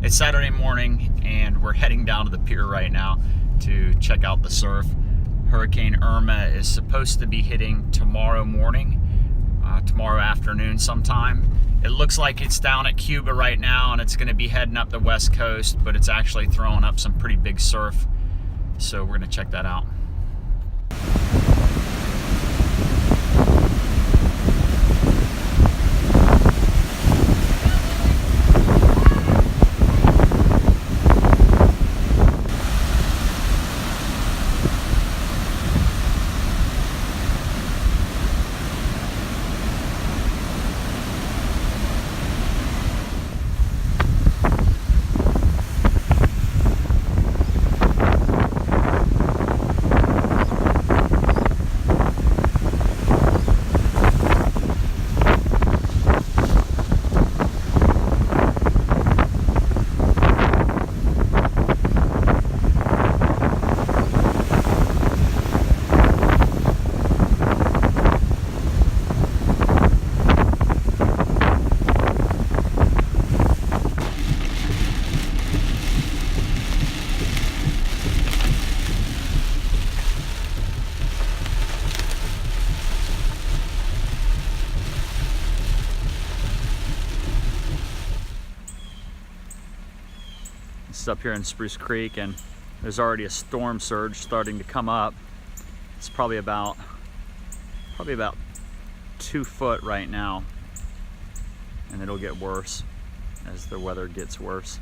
It's Saturday morning and we're heading down to the pier right now to check out the surf. Hurricane Irma is supposed to be hitting tomorrow morning, tomorrow afternoon sometime. It looks like it's down at Cuba right now and it's going to be heading up the west coast, but it's actually throwing up some pretty big surf. So we're going to check that out. This is up here in Spruce Creek and there's already a storm surge starting to come up. It's probably about 2 foot right now, and it'll get worse as the weather gets worse.